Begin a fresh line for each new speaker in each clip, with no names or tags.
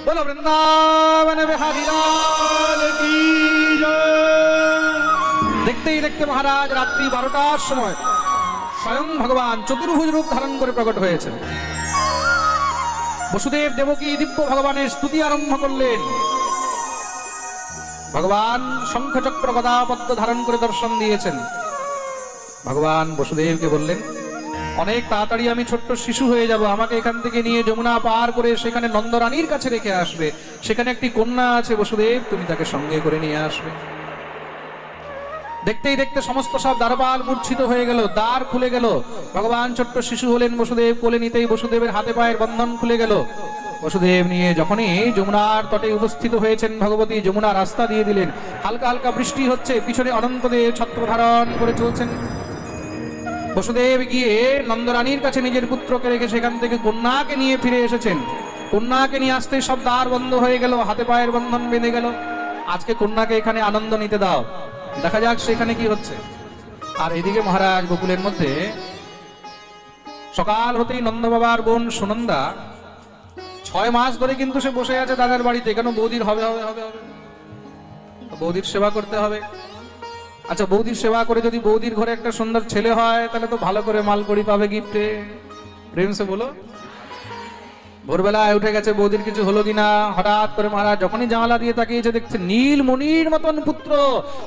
बोलो वृंदावन बिहारी लाल की जय। देखते ही देखते महाराज रात्रि 12টার সময় স্বয়ं ভগবান চতুর্ভুজ রূপ ধারণ করে প্রকট হয়েছেন। বসুদেব দেবকী দিব্য ভগবানের স্তুতি আরম্ভ করলেন। ভগবান শঙ্খ চক্র গদা পদ্ম ধারণ করে দর্শন দিয়েছেন। ভগবান বসুদেবকে বললেন, অনেক তাড়াতাড়ি আমি ছোট্ট শিশু হয়ে যাব, আমাকে এখান থেকে নিয়ে যমুনা পার করে সেখানে নন্দরানীর কাছে রেখে আসবে। সেখানে একটি কন্যা আছে বসুদেব, তুমি তাকে সঙ্গে করে নিয়ে আসবে। দেখতেই দেখতে সমস্ত সব দ্বারপাল মূর্ছিত হয়ে গেল, দ্বার খুলে গেল। ভগবান ছোট্ট শিশু হলেন, বসুদেব কোলে নিতেই বসুদেবের হাতে পায়ের বন্ধন খুলে গেল। বসুদেব নিয়ে যখনই যমুনার তটে উপস্থিত হয়েছেন, ভগবতী যমুনা রাস্তা দিয়ে দিলেন। হালকা হালকা বৃষ্টি হচ্ছে, পিছনে অনন্তদেব ছত্র ধারণ করে চলছেন। বসুদেব গিয়ে নন্দরানীর কাছে নিজের পুত্রকে রেখে সেখান থেকে কন্যাকে নিয়ে ফিরে এসেছেন। কন্যাকে নিয়ে আসতে সব দ্বার বন্ধ হয়ে গেল, হাতে পায়ের বন্ধন বেঁধে গেল। আজকে কন্যাকে এখানে আনন্দ নিতে দাও, দেখা যাক সেখানে কি হচ্ছে। আর এদিকে মহারাজ গোকুলের মধ্যে সকাল হতেই নন্দ বাবার বোন সুনন্দা 6 মাস ধরে কিন্তু সে বসে আছে দাদার বাড়িতে। কেন? বৌদির হবে হবে হবে হবে, বৌদির সেবা করতে হবে। আচ্ছা, বৌদির সেবা করে যদি বৌদির ঘরে একটা সুন্দর ছেলে হয়, তাহলে তো ভালো করে মালকড়ি পাবে গিফটে। প্রেম সে বলো। ভোরবেলায় উঠে গেছে, বৌদির কিছু হলো কিনা। হঠাৎ করে মহারাজ যখনই জানালা দিয়ে তাকিয়েছে, দেখছে নীল মণির মতন পুত্র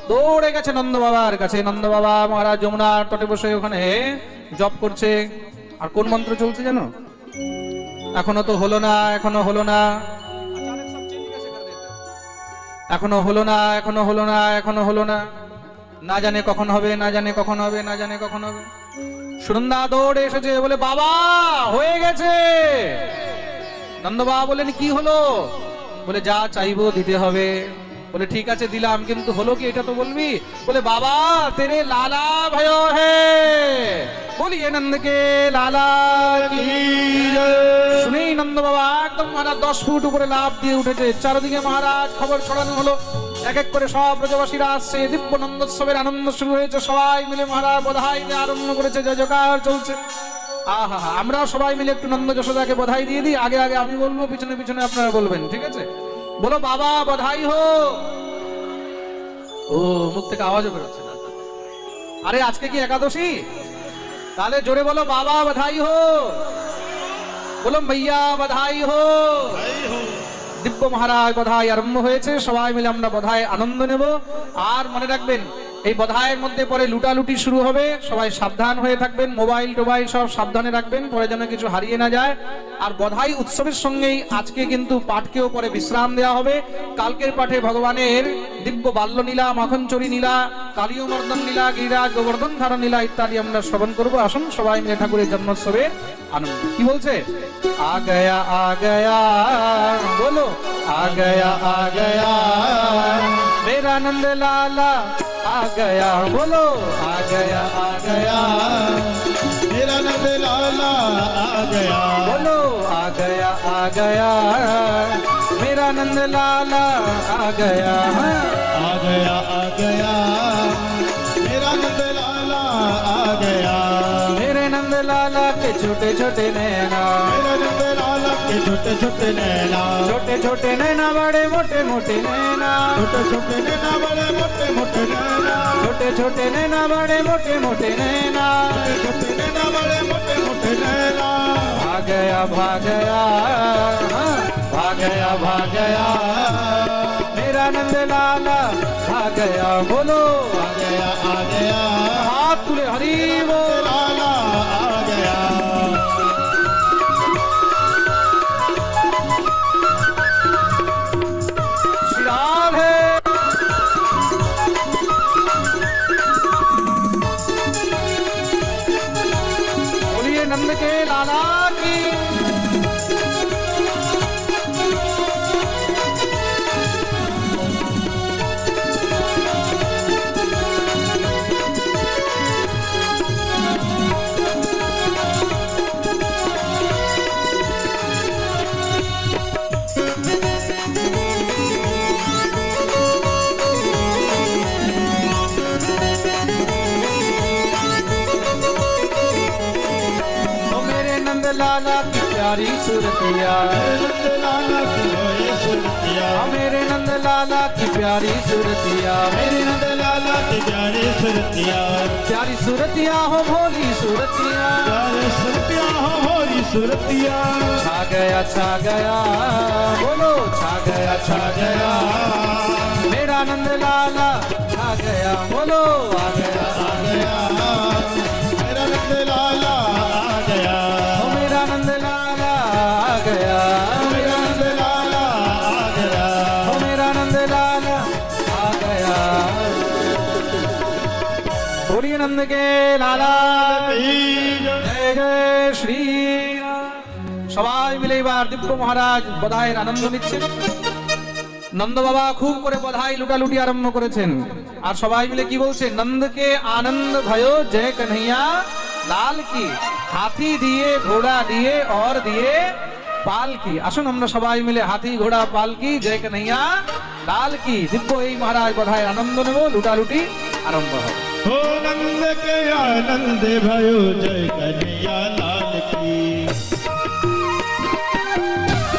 দৌড়ে গেছে নন্দ বাবার কাছে। নন্দ বাবা মহারাজ যমুনার তটে বসে ওখানে জপ করছে। আর কোন মন্ত্র চলছে জানো? এখনো তো হলো না, এখনো হলো না, এখনো হলো না, এখনো হলো না, এখনো হলো না, না জানে কখন হবে, না জানে কখন হবে, না জানে কখন হবে। সুনন্দা দৌড়ে এসেছে, বলে বাবা হয়ে গেছে। নন্দ বাবা বলেন, কি হলো? বলে যা চাইবো দিতে হবে। বলে ঠিক আছে দিলাম, কিন্তু হলো কি এটা তো বলবি। বলে বাবা তেরে লালা भयो है, বলিয়ে নন্দকে লালা কি জয়। শুনেই নন্দ বাবা একদম মহারাজ 10 ফুট উপরে লাফ দিয়ে উঠেছে। চারদিকে মহারাজ খবর ছড়ানো হলো, এক এক করে সব ব্রজবাসীরা আসছে। দিব্য নন্দোৎসবের আনন্দ শুরু হয়েছে। সবাই মিলে মহারাজ বধাই দিয়ে আরম্ভ করেছে, জয় জয়কার চলছে। আহা, আমরা সবাই মিলে একটু নন্দ যশোদাকে বধাই দিয়ে দিই। আগে আগে আমি বলবো, পিছনে পিছনে আপনারা বলবেন, ঠিক আছে? বলো বাবা বধাই হো। ও মুখ থেকে আওয়াজও বেরোচ্ছে না। আরে আজকে কি একাদশী? তাহলে জোরে বলো বাবা বধাই হো। বলো ভাইয়া বধাই হো। দিব্য মহারাজ বধাই আরম্ভ হয়েছে। সবাই মিলে আমরা বধাই আনন্দ নেব। আর মনে রাখবেন, এই বধাইয়ের মধ্যে পরে লুটালুটি শুরু হবে। সবাই সাবধান হয়ে থাকবেন, মোবাইল টোবাইল সব সাবধানে রাখবেন, পরে যেন কিছু হারিয়ে না যায়। আর বধাই উৎসবের সঙ্গেই আজকে কিন্তু পাঠকেও পরে বিশ্রাম দেওয়া হবে। কালকের পাঠে ভগবানের দিব্য বাল্যলীলা, মাখনচুরি লীলা, কালীয় মর্দন লীলা, গিরিরাজ গোবর্ধন ধারণ লীলা ইত্যাদি আমরা শ্রবণ করবো। আসুন সবাই মিলে ঠাকুরের জন্মোৎসবে আনন্দ। কি বলছে? आ गया बोलो आ गया मेरा नंद लाला आ गया। बोलो आ गया
मेरा नंद लाला आ गया।
बोलो आ गया मेरा नंद लाला आ गया।
आ गया मेरा नंद लाला आ गया।
मेरे नंद लाला के छोटे छोटे नैना,
मेरे नंद लाला के छोटे छोटे नैना,
छोटे छोटे नैना बड़े मोटे मोटे नैना,
छोटे छोटे नैना बड़े मोटे मोटे नैना,
छोटे छोटे नैना बड़े मोटे मोटे नैना,
छोटे नैना बड़े मोटे मोटे नैना।
भाग गया हाँ, भाग गया मेरा नंद लाला भाग गया। बोलो
आ गया
हाथ तुले हरी बोल।
लाला आ गया।
श्रीराम है बोलिए नंद के लाला की। लाला की प्यारी सूरतिया,
नंद लाला की होए
लाला की प्यारी सूरतिया,
मेरे नंद लाला की प्यारी सुरतिया,
प्यारी सूरतिया हो भोली सूरतिया,
प्यारी सुरतिया हो भोली सुरतिया,
छा गया बोलो छा गया मेरा नंद लाला छा गया, बोलो आ गया
मेरा नंद लाला आ गया,
ओ मेरा नंद लाला आ गया,
मेरा नंद लाला आ गया,
ओ मेरा नंद लाला आ गया। बोलिए नंद के लाला जय जय श्री राम। সবাই মিলে এবার দিব্য মহারাজ বধাইয়ের আনন্দ নিচ্ছেন। নন্দ বাবা খুব করে বধাই লুটালুটি আরম্ভ করেছেন, আর সবাই মিলে কি বলছে, নন্দকে আনন্দ भयो जय कन्हैया লাল কি, হাতি দিয়ে ঘোড়া দিয়ে और দিয়ে পালকি। আসুন আমরা সবাই মিলে হাতি ঘোড়া পালকি जय कन्हैया লাল কি দিব্য এই মহারাজ বধাইয়ের আনন্দ নেব, লুটালুটি আরম্ভ হবে।
हो नंद के आनंद भयो जय कन्हैया लाल की,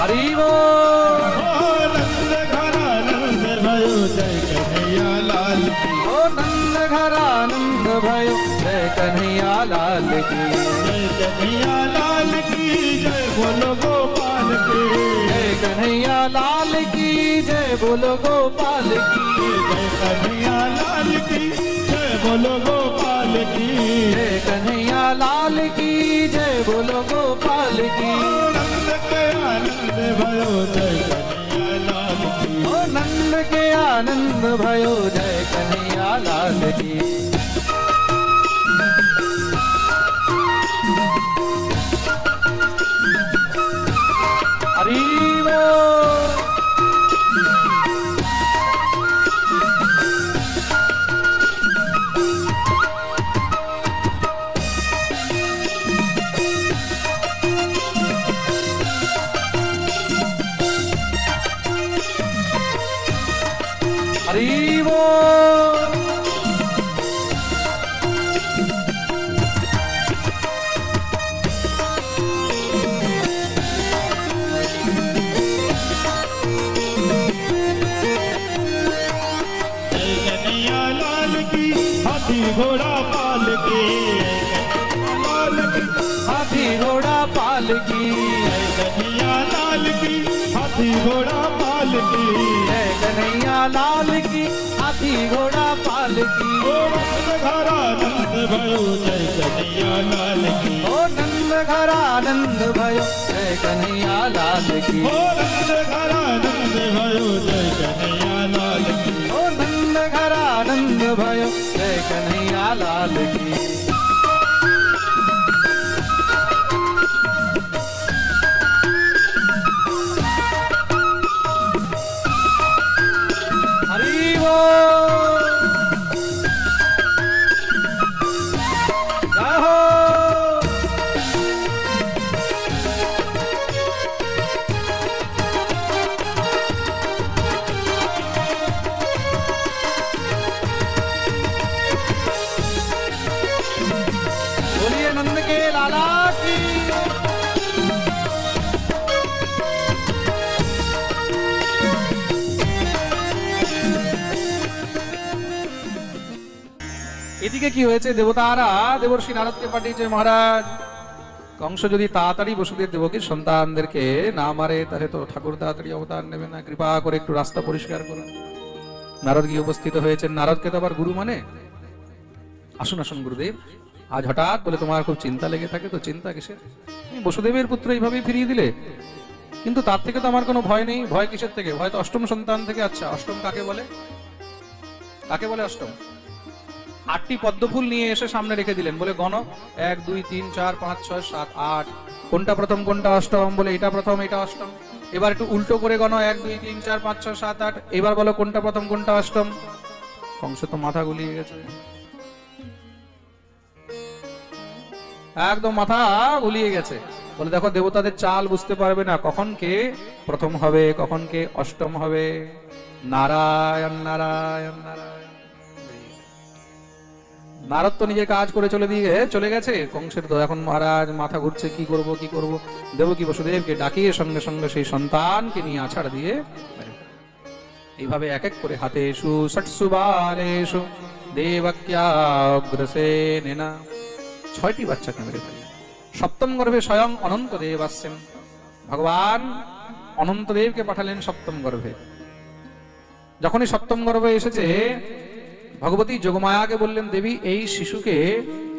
हरि बोल।
हो नंद घर आनंद भयो जय कन्हैया लाल की,
ओ नंद घर आनंद भयो जय कन्हैया लाल की,
जय कन्हैया लाल की जय बोलो गोपाल की,
जय कन्हैया लाल की जय बोलो गोपाल की,
जय कन्हैया लाल की जय बोलो गोपाल की,
जय कन्हैया लाल की जय बोलो गोपाल की।
नंद के आनंद भयो जय कन्हैया लाल की,
ओ नंद के आनंद भयो जय कन्हैया लाल की। हरि बोल। हरि बोल।
जय कन्हैया लाल की हाथी घोड़ा पाल की, लाल की
हाथी घोड़ा पाल की,
जय कन्हैया लाल की हाथी घोड़ा पाल की,
जय कन्हैया लाल की हाथी घोड़ा पाल की।
ओ नंद घर आनंद भयो जय कन्हैया लाल की,
ओ नंद घर आनंद भयो जय कन्हैया लाल की,
ओ नंद घर आनंद भयो जय कन्हैया लाल की,
ओ नंद घर आनंद भयो जय कन्हैया लाल की। हरि बोल। जय हो। बोलिए नंद के लाला की। এদিকে কি হয়েছে, দেবতারা দেবর্ষি নারদকে পাঠিয়েছে, মহারাজ কংস যদি তাড়াতাড়ি বসুদেব দেবকীর সন্তানদেরকে না মারে তাহলে তো ঠাকুর তাড়াতাড়ি অবতার নেবে না, কৃপা করে একটু রাস্তা পরিষ্কার করুন। নারদ গিয়ে উপস্থিত হয়েছেন, নারদকে তো আবার গুরু মানে। আসুন আসুন গুরুদেব, আজ হঠাৎ বলে তোমার খুব চিন্তা লেগে থাকে, তো চিন্তা কিসের? তুমি বসুদেবের পুত্র এইভাবেই ফিরিয়ে দিলে, কিন্তু তার থেকে তো আমার কোনো ভয় নেই। ভয় কিসের থেকে? ভয় তো অষ্টম সন্তান থেকে। আচ্ছা অষ্টম কাকে বলে? কাকে বলে অষ্টম? 8টি পদ্মফুল নিয়ে এসে সামনে রেখে দিলেন, বলে গণ 1 2 3 4 5 6 7 8, কোনটা প্রথম কোনটা অষ্টম? বলে এটা প্রথম এটা অষ্টম। এবার একটু উল্টো করে গণ 1 2 3 4 5 6 7 8, এবার বলো কোনটা প্রথম কোনটা অষ্টম? কংস তো মাথা গুলিয়ে গেছে, একদম মাথা গুলিয়ে গেছে। বলে দেখো দেবতাদের চাল বুঝতে পারবে না, কখন কে প্রথম হবে কখন কে অষ্টম হবে। নারায়ণ নারায়ণ নারায়ণ। নারদ তো নিজের কাজ করে চলে গেছে। কংসের তো এখন মহারাজ মাথা ঘুরছে, কি করব কি করব। দেবকী বসুদেবকে ডাকিয়ে সঙ্গে সঙ্গে সেই সন্তানকে নিয়ে আছাড় দিয়ে এইভাবে এক এক করে হাতেষু ষট্সু বালেষু দেবক্যাগ্রসেনেনা 6টি বাচ্চাকে মেরে ফেললেন। সপ্তম গর্ভে স্বয়ং অনন্তদেব আসছেন। ভগবান অনন্তদেবকে পাঠালেন সপ্তম গর্ভে। যখনই সপ্তম গর্ভে এসেছে, ভগবতী যোগমায়াকে বললেন, দেবী এই শিশুকে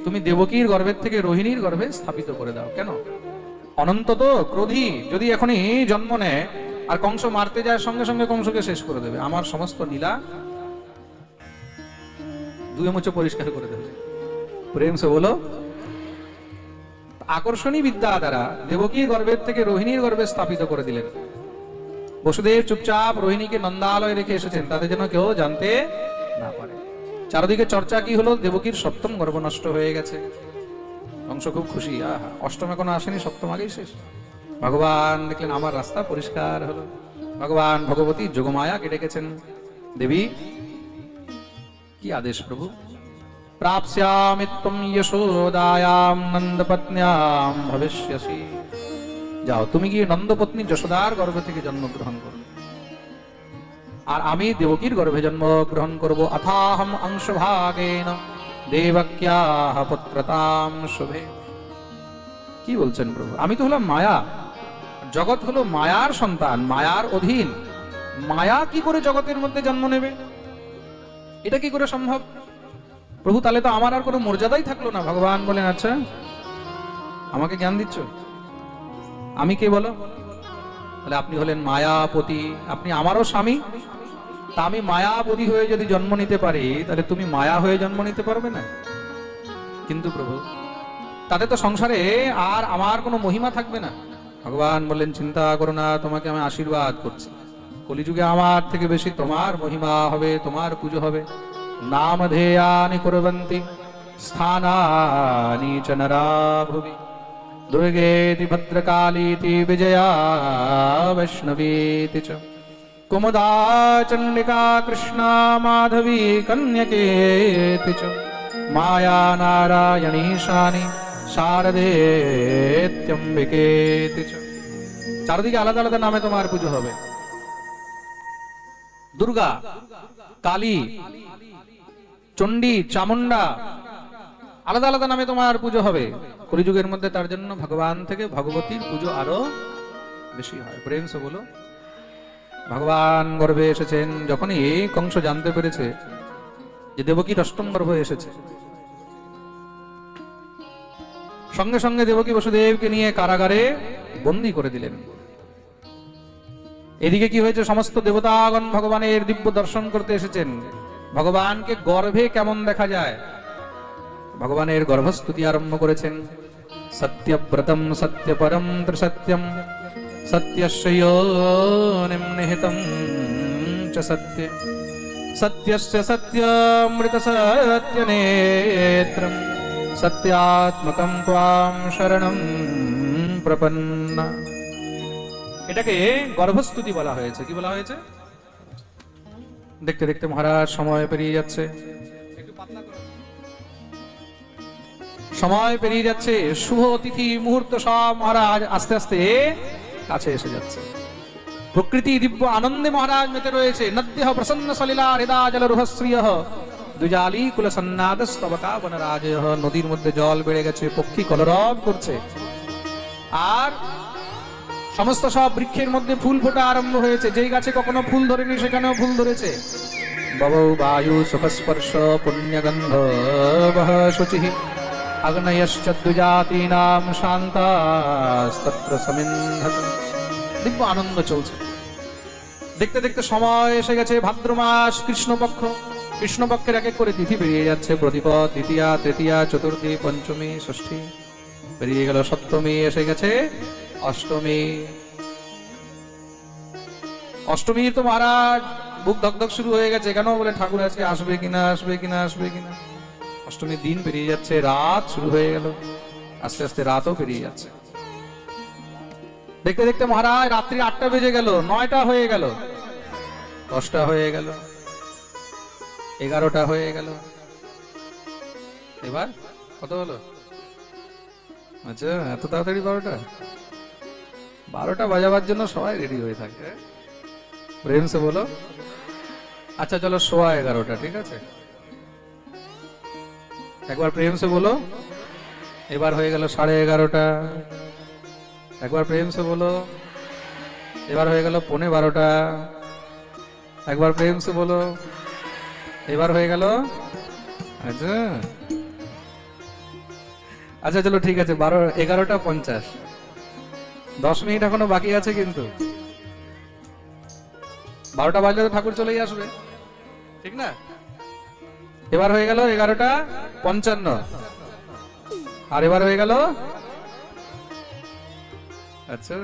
তুমি দেবকীর গর্ভের থেকে রোহিণীর গর্ভে স্থাপিত করে দাও। কেন? অনন্ত তো ক্রোধী, যদি এখনই জন্ম নেয় আর কংস মারতে যায়, সঙ্গে সঙ্গে কংসকে শেষ করে দেবে। আমার সমস্ত নীলা দুয়ে মুছে পরিষ্কার করে দেবে। প্রেম সে বলো। আকর্ষণী বিদ্যা দ্বারা দেবকীর গর্ভের থেকে রোহিণীর গর্ভে স্থাপিত করে দিলেন। বসুদেব চুপচাপ রোহিণীকে নন্দালয়ে রেখে এসেছেন, তাতে যেন কেউ জানতে না পারে। চারদিকে চর্চা কি হলো? দেবকীর সপ্তম গর্ভ নষ্ট হয়ে গেছে। কংস খুব খুশি, আহা, অষ্টম এখনো আসেনি, সপ্তম আগেই শেষ। ভগবান দেখলেন আমার রাস্তা পরিষ্কার হলো। ভগবান ভগবতী যোগমায়াকে ডেকেছেন, দেবী কি আদেশ প্রভু? প্রাপ্স্যামি ত্বম যশোদায়াম নন্দপত্ন্যাম ভবিষ্যসি। যাও, তুমি গিয়ে নন্দপত্নী যশোদার গর্ভ থেকে জন্মগ্রহণ করো, আর আমি দেবকীর গর্ভে জন্মগ্রহণ করব। অথাহম অংশভাগেন দেবক্যাহ পুত্রতাম শুভে। কি বলছেন প্রভু? আমি তো হলাম মায়া, জগৎ হলো মায়ার সন্তান, মায়ার অধীন। মায়া কি করে জগতের মধ্যে জন্ম নেবে? এটা কি করে সম্ভব প্রভু? তাহলে তো আমার আর কোনো মর্যাদাই থাকলো না। ভগবান বলেন, আচ্ছা আমাকে জ্ঞান দিচ্ছ? আমি কে বলো? তাহলে আপনি হলেন মায়াপতি, আপনি আমারও স্বামী। তা আমি মায়াপতি হয়ে যদি জন্ম নিতে পারি, তাহলে তুমি মায়া হয়ে জন্ম নিতে পারবে না। কিন্তু প্রভু, তাতে তো সংসারে আর আমার কোনো মহিমা থাকবে না। ভগবান বললেন, চিন্তা করো না, তোমাকে আমি আশীর্বাদ করছি। কলিযুগে আমার থেকে বেশি তোমার মহিমা হবে, তোমার পুজো হবে। নামধেয়ানি কুর্বন্তি স্থানানি চ নরা ভুবি দুর্গেতি ভদ্রকালীতি বিজয়া বৈষ্ণবীতি চ কুমুদা চণ্ডিকা কৃষ্ণা মাধবী কন্যকেতি চ মায়া নারায়ণীশানি শারদেত্যম্বিকেতি চ। চারদিকে আলাদা আলাদা নামে তোমার পুজো হবে। দুর্গা, কালী, চণ্ডী, চামুন্ডা, আলাদা আলাদা নামে তোমার পুজো হবে কলিযুগের মধ্যে। তার জন্য ভগবান থেকে ভগবতীর পুজো আরো বেশি হয়। প্রেম সে বলো। ভগবান গর্ভে এসেছেন। যখনই কংস জানতে পেরেছে যে দেবকীর অষ্টম গর্ভ এসেছে, সঙ্গে সঙ্গে দেবকী বসুদেবকে নিয়ে কারাগারে বন্দী করে দিলেন। এদিকে কি হয়েছে? সমস্ত দেবতাগণ ভগবানের দিব্য দর্শন করতে এসেছেন। ভগবানকে গর্ভে কেমন দেখা যায়, ভগবানের গর্ভস্তুতি আরম্ভ করেছেন। সত্যব্রতম সত্যপরম ত্রিসত্যম সত্যস্য যোনিম নিহিতম চ সত্য সত্যস্য সত্যমৃত সত্যনেত্রম সত্যাত্মকম ত্বাম শরণম প্রপন্না। এটাকে গর্ভস্তুতি বলা হয়েছে। কি বলা হয়েছে? দেখতে দেখতে মহারাজ সময় পেরিয়ে যাচ্ছে, সময় পেরিয়ে যাচ্ছে। শুভ তিথি মুহূর্ত সব মহারাজ আস্তে আস্তে কাছে এসে যাচ্ছে। প্রকৃতি দিব্য আনন্দে মহারাজ মেতে রয়েছে। নদ্যঃ প্রসন্ন সলিলা হৃদা জল রুহশ্রিয়ঃ দুজালি কুল সন্নাদ স্তবকা বনরাজয়ঃ। নদীর মধ্যে জল বেড়ে গেছে, পক্ষী কলরব করছে, আর সমস্ত সব বৃক্ষের মধ্যে ফুল ফোটা আরম্ভ হয়েছে। যেই গাছে কখনো ফুল ধরেনি সেখানেও ফুল ধরেছে। ববৌ বায়ু সুখস্পর্শ পুণ্যগন্ধ বহ শুচিঃ অগ্নয়শ্চ দ্বিজাতীনাম শান্তাস্তত্র সমিন্ধত। দিব্য আনন্দ চলছে। দেখতে দেখতে সময় এসে গেছে ভাদ্র মাস, কৃষ্ণপক্ষ। কৃষ্ণপক্ষের এক এক করে তিথি বেরিয়ে যাচ্ছে। প্রতিপদ, দ্বিতীয়া, তৃতীয়া, চতুর্থী, পঞ্চমী, ষষ্ঠী বেরিয়ে গেল। সপ্তমী এসে গেছে, অষ্টমী। অষ্টমীর তো মহারাজ বুক ধকধক শুরু হয়ে গেছে। কেন বলে, ঠাকুর আজকে আসবে কিনা, আসবে কিনা, আসবে কিনা। অষ্টমীর দিন পেরিয়ে যাচ্ছে, রাত শুরু হয়ে গেল। আস্তে আস্তে রাতও পেরিয়ে যাচ্ছে। দেখতে দেখতে মহারাজ রাত্রি 8টা বেজে গেল, 9টা হয়ে গেল, 10টা হয়ে গেল, 11টা হয়ে গেল। এবার কত হলো? আচ্ছা, এত তাড়াতাড়ি 12টা বাজাবার জন্য সবাই রেডি হয়ে থাকে। প্রেম সে বলো। अच्छा चलो 11:15, ठीक है। एक बार प्रेम से बोलो। এবার হয়ে গেল 11:30। একবার প্রেম से बोलो। এবার হয়ে গেল 11:15। একবার প্রেম से बोलो। এবার হয়ে গেল আচ্ছা আচ্ছা চলো ঠিক আছে 11:50। 10 মিনিট এখনো বাকি আছে কিন্তু 12টা বাজলে তো ঠাকুর চলেই আসবে, ঠিক না? এবার হয়ে গেল 11:55। আর এবার হয়ে গেল আচ্ছা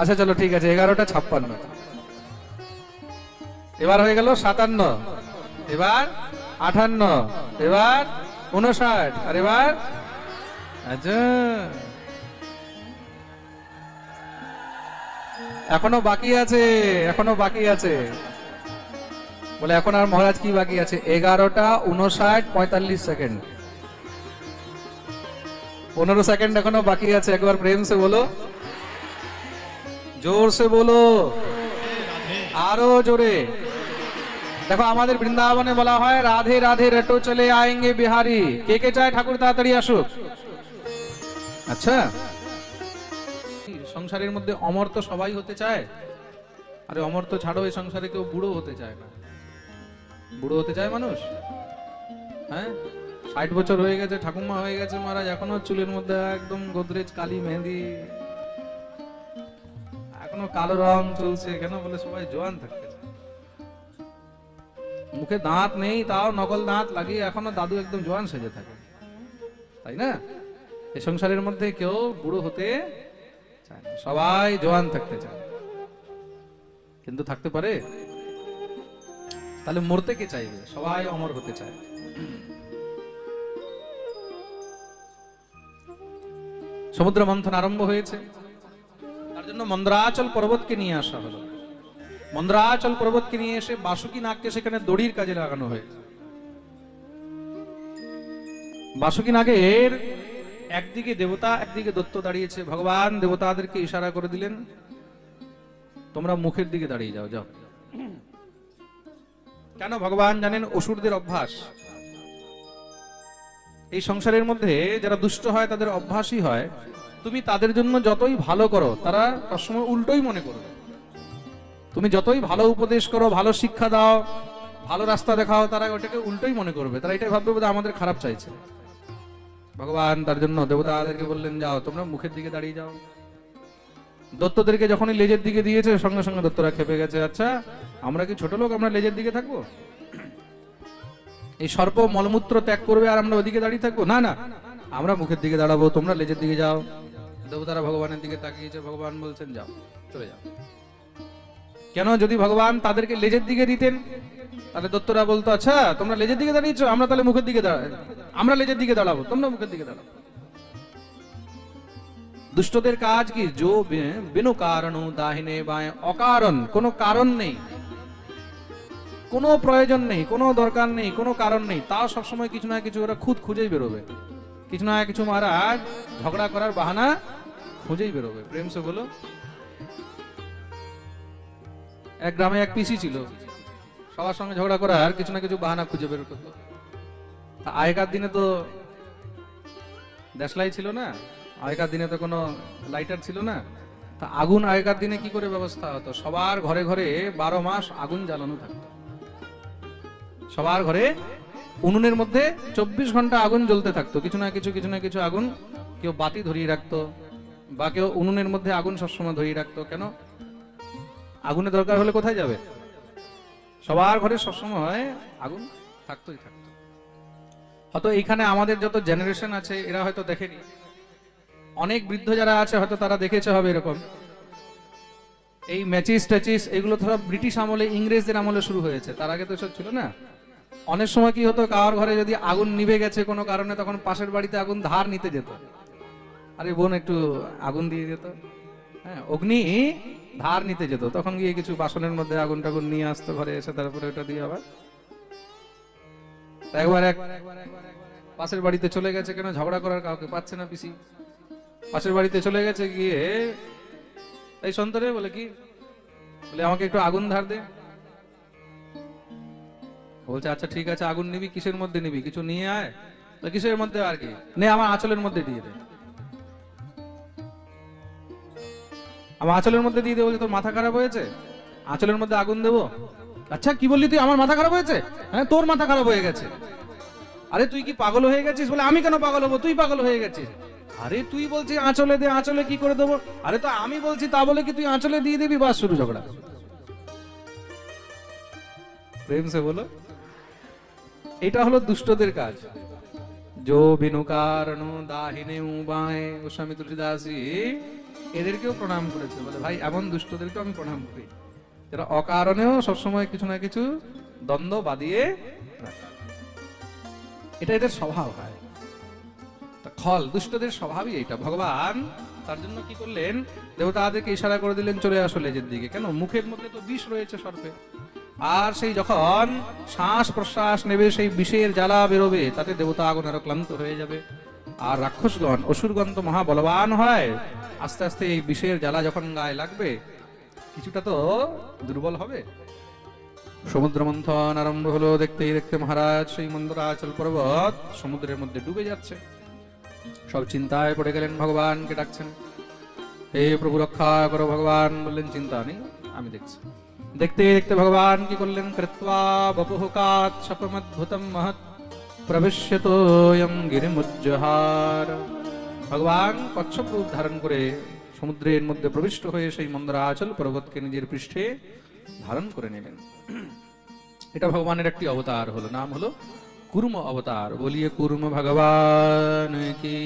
আচ্ছা চলো ঠিক আছে 11:56। এবার হয়ে গেল 57। এবার 58। এবার 59। আর এবার আচ্ছা এখনো বাকি আছে, এখনো বাকি আছে। বলে এখন আর মহারাজ কি বাকি আছে? 11:59 সেকেন্ড। 15 সেকেন্ড এখনো বাকি আছে। একবার প্রেম से बोलो, जोर से बोलो, আরো জোরে। দেখো আমাদের বৃন্দাবনে বলা হয় রাধে রাধে রটো চলে আয়েঙ্গে বিহারি। কে কে চায় ঠাকুর তাড়াতাড়ি আসুক? আচ্ছা সংসারের মধ্যে অমর তো সবাই হতে চায়। আরে অমর তো ছাড়ো, এই সংসারে কেউ বুড়ো হতে চায় না। বুড়ো হতে চায় মানুষ? হ্যাঁ 60 বছর হয়ে গেছে, ঠাকুমা হয়ে গেছে মহারাজ, এখনো চুলের মধ্যে একদম গোদরেজ কালি মেহেন্দি, এখনো কালো রং চলছে। কেন? বলে সবাই জোয়ান থাকতে চায়। মুখে দাঁত নেই, তাও নকল দাঁত লাগিয়ে এখনো দাদু একদম জোয়ান সেজে থাকে, তাই না? এই সংসারের মধ্যে কেউ বুড়ো হতে চায় না, সবাই জোয়ান থাকতে চায়। কিন্তু থাকতে পারে? তাহলে মরতে কে চাইবে? সবাই অমর হতে চায়। সমুদ্র মন্থন আরম্ভ হয়েছে, তার জন্য মন্দ্রাচল পর্বতকে নিয়ে আসা হলো। মন্দ্রাচল পর্বতকে নিয়ে এসে বাসুকি নাগকে সেখানে দড়ির কাজে লাগানো হয়েছে। বাসুকি নাগের একদিকে দেবতা, একদিকে দৈত্য দাঁড়িয়েছে। ভগবান দেবতাদেরকে ইশারা করে দিলেন, তোমরা মুখের দিকে দাঁড়িয়ে যাও, যাও। কেন? ভগবান জানেন অসুরদের অভ্যাস। এই সংসারের মধ্যে যারা দুষ্ট হয় তাদের অভ্যাসই হয় তুমি তাদের জন্য যতই ভালো করো তারা সবসময় উল্টোই মনে করবে। তুমি যতই ভালো উপদেশ করো, ভালো শিক্ষা দাও, ভালো রাস্তা দেখাও, তারা ওটাকে উল্টোই মনে করবে। তারা এটাই ভাববে বোধহয় আমাদের খারাপ চাইছে। ভগবান তার জন্য দেবতাদেরকে বললেন, যাও তোমরা মুখের দিকে দাঁড়িয়ে যাও। দত্তদেরকে যখনই লেজের দিকে দিয়েছে সঙ্গে সঙ্গে দত্তরা খেপে গেছে। আচ্ছা আমরা কি ছোট লোক, আমরা লেজের দিকে থাকবো? এই সর্প মলমূত্র ত্যাগ করবে আর আমরা ওদিকে দাঁড়িয়ে থাকবো? না না, আমরা মুখের দিকে দাঁড়াবো, তোমরা লেজের দিকে যাও। দেবতারা ভগবানের দিকে তাকিয়েছে, ভগবান বলছেন যাও, চলে যাও। কেন? যদি ভগবান তাদেরকে লেজের দিকে দিতেন তাহলে দত্তরা বলতো, আচ্ছা তোমরা লেজের দিকে দাঁড়িয়েছো, আমরা তাহলে মুখের দিকে আমরা লেজের দিকে দাঁড়াবো, তোমরা মুখের দিকে দাঁড়াবো। দুষ্টদের কাজ কি? जो बिनु कारण दाहिने बाएं, অকারণ, কোনো কারণ নেই, কোনো প্রয়োজন নেই, কোনো দরকার নেই, কোনো কারণ নেই, তাও সবসময় কিছু না কিছু ওরা খুদ খুঁজেই বেরোবে। কিছু না কিছু মহারাজ ঝগড়া করার বাহানা খুঁজেই বেরোবে। প্রেম সে বলো। এক গ্রামে এক পিসি ছিল, সবার সঙ্গে ঝগড়া করার কিছু না কিছু বাহানা খুঁজে বের করতো। আগেকার দিনে তো দেশলাই ছিল না, আগেকার দিনে তো কোনো লাইটার ছিল না। তা আগুন আগেকার দিনে কি করে ব্যবস্থা হতো? সবার ঘরে ঘরে 12 মাস আগুন জ্বালানো থাকতো। সবার ঘরে উনুনের মধ্যে 24 ঘন্টা আগুন জ্বলতে থাকতো। কিছু না কিছু আগুন, কেউ বাতি ধরিয়ে রাখতো বা কেউ উনুনের মধ্যে আগুন সবসময় ধরিয়ে রাখতো। কেন? আগুনের দরকার হলে কোথায় যাবে? সবার ঘরে সবসময় আগুন থাকতোই থাকতো। হয়তো এইখানে আমাদের যত জেনারেশন আছে এরা হয়তো দেখেনি, অনেক বৃদ্ধ যারা আছে হয়তো তারা দেখেছে হবে এরকম। এই ম্যাচিস ট্যাচিস এগুলো ধরো ব্রিটিশ আমলে, ইংরেজদের আমলে শুরু হয়েছে, তার আগে তো সব ছিল না। অনেক সময় কি হতো, কার ঘরে যদি আগুন নিভে গেছে কোনো কারণে, তখন পাশের বাড়িতে আগুন ধার নিতে যেত। আরে বোন একটু আগুন দিয়ে যেত, হ্যাঁ, অগ্নি ধার নিতে যেত। তখন গিয়ে কিছু বাসনের মধ্যে আগুন টাগুন নিয়ে আসতো ঘরে এসে, তারপরে ওটা দিয়ে আবার একবার পাশের বাড়িতে চলে গেছে। কেন? ঝগড়া করার কাউকে পাচ্ছে না পিসি, পাশের বাড়িতে চলে গেছে, গিয়ে এই সন্তরে বলে কি, বলে আমাকে একটু আগুন ধার দে। বলছে আচ্ছা ঠিক আছে, আগুন নিবি, কিসের মধ্যে নিবি, কিছু নিয়ে আয়। তো কিসের মধ্যে আর কি, নে আমার আঁচলের মধ্যে দিয়ে দে। আমার আঁচলের মধ্যে দিয়ে দে। বলছে তোর মাথা খারাপ হয়েছে, আঁচলের মধ্যে আগুন দেবো? আচ্ছা কি বললি তুই, আমার মাথা খারাপ হয়েছে? হ্যাঁ তোর মাথা খারাপ হয়ে গেছে। আরে তুই কি পাগল হয়ে গেছিস? বলে আমি কেন পাগল হবো, তুই পাগল হয়ে গেছিস। আরে তুই বলছিস আঁচলে দে, আঁচলে কি করে দেবো? আরে তো আমি বলছি তা বলে কি তুই আঁচলে দিয়ে দিবি? বাস শুরু ঝগড়া। প্রেম সে বলো, এটা হলো দুষ্টদের কাজ। जो बिनु कारण दाहिने उबाए, গোস্বামী তুলসীদাসী এদেরকেও প্রণাম করেছে। বলে ভাই এমন দুষ্টদেরকেও আমি প্রণাম করি, যারা অকারণেও সবসময় কিছু না কিছু দ্বন্দ্ব বাদিয়ে রাখে। এটা এদের স্বভাব হয়। তা খল দুষ্টদের স্বভাবই এটা। ভগবান তার জন্য কি করলেন, দেবতাদেরকে ইশারা করে দিলেন চলে আসো লেজের দিকে। কেন? মুখের মধ্যে তো বিষ রয়েছে সর্পে, আর সেই যখন শ্বাস প্রশ্বাস নেবে সেই বিষের জ্বালা বেরোবে, তাতে দেবতাগণ আরো ক্লান্ত হয়ে যাবে। আর রাক্ষসগণ অসুরগণ তো মহা বলবান হয়, আস্তে আস্তে এই বিষের জ্বালা যখন গায়ে লাগবে কিছুটা তো দুর্বল হবে। সমুদ্র মন্থন আরম্ভ হলো। দেখতেই দেখতে মহারাজ সেই মন্দরাচল পর্বত সমুদ্রের মধ্যে ডুবে যাচ্ছে। সব চিন্তায় পড়ে গেলেন, ভগবানকে ডাকছেন, হে প্রভু রক্ষা করো। ভগবান বললেন চিন্তা নেই, আমি দেখছি। দেখতে দেখতে ভগবান কি করলেন, কৃত্বা বপুহুকাৎ শপমদ্ভুতম মহৎ প্রবিশ্যতোয়ং গিরিমুজ্জহার। ভগবান কচ্ছপ রূপ ধারণ করে সমুদ্রের মধ্যে প্রবিষ্ট হয়ে সেই মন্দরাচল পর্বতকে নিজের পৃষ্ঠে ধারণ করে নেবেন। এটা ভগবানের একটি অবতার হলো, নাম হলো কুর্ম অবতার। বলিয়ে কুর্ম ভগবান কি।